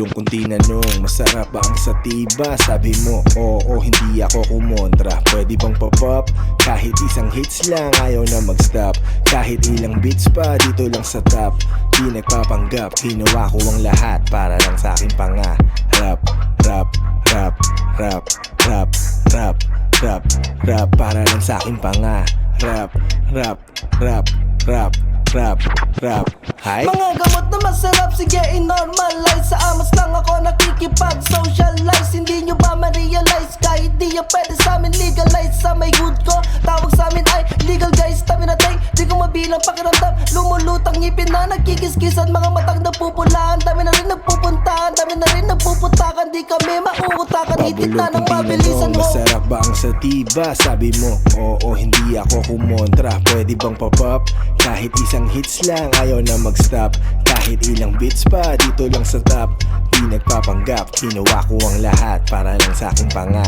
Pabulong kung tinanong, masarap ba ang sativa? Sabi mo, oo, hindi ako kumontra. Pwede bang pa-pop? Kahit isang hits lang, ayaw na mag-stop. Kahit ilang beats pa, dito lang sa top. Di nagpapanggap, ginawa ko ang lahat para lang sa aking panga. Rap, rap, rap, rap, rap, rap, rap, rap, para lang sa aking panga. Rap, rap, rap, rap, rap, rap. Hi? Mga gamot na masarap, sige i-normalize. Sa amas lang ako nakikipag-socialize. Hindi nyo ba ma-realize? Kahit di yan pwede sa amin legalize. Sa may good ko, tawag sa amin ay legal guys. Tabi na tay, di ko mabilang pakiramdam. Lumulutang ngipin na nagkikiskisan. Mga matang napupulaan, dami na rin nagpupuntahan. Dami na rin nagpuputakan, di kami mauutakan. Itit na ng mabilisan mo. Masarap ba ang sativa? Sabi mo, oo, hindi ako kumontra. Pwede bang pa-pop? Kahit isang hits lang, ayaw na mag-stop. Kahit ilang beats pa, dito lang sa top. Di nagpapanggap, ginawa ko ang lahat para lang sa aking panga.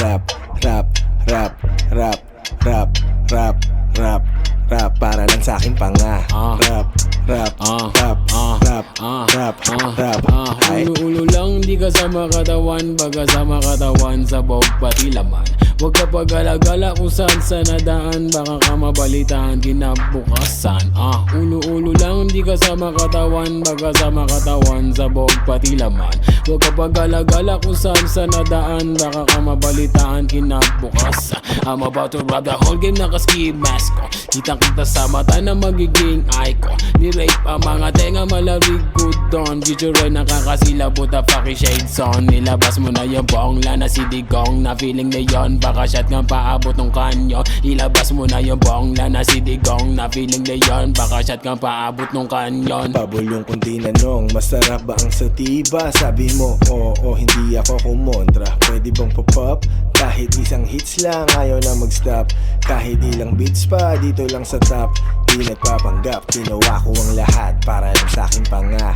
Rap, rap, rap, rap, rap, rap, rap, rap, para lang sa aking panga. Rap, rap, rap, rap, rap, rap. Ay, Ulo-ulo lang, di kasama katawan. Baga sama katawan sa bawag pati laman. Huwag ka pag-alagala kung saan sa nadaan. Baka ka mabalitaan kinabukasan. Ulo-ulo lang, di kasama katawan. Baga sama katawan sa bawag pati laman. Huwag ka pag-alagala kung saan sa nadaan. Baka ka mabalitaan kinabukasan. I'm about to rob the whole game, naka-ski mask ko. Kitang-kita sa mata na magiging eye ko. Ni-rape ang mga tenga, malarig good doon. Future nakakasilabot na fucking shades on. Nilabas mo na yung bongla na si Digong. Na feeling na yon, baka shot nga paabot ng kanyo. Ilabas mo na yung bongla na si Digong. Na feeling na yon, baka shot nga paabot ng kanyon. pabulong kung tinanong, masarap ba ang sativa? Sabi mo, oo, hindi ako kumontra. Pwede bang pa-pop? Kahit isang hits lang, ayaw na mag-stop. Kahit ilang beats pa, dito lang sa top. Di nagpapanggap, ginawa ko ang lahat para lang sa aking panga.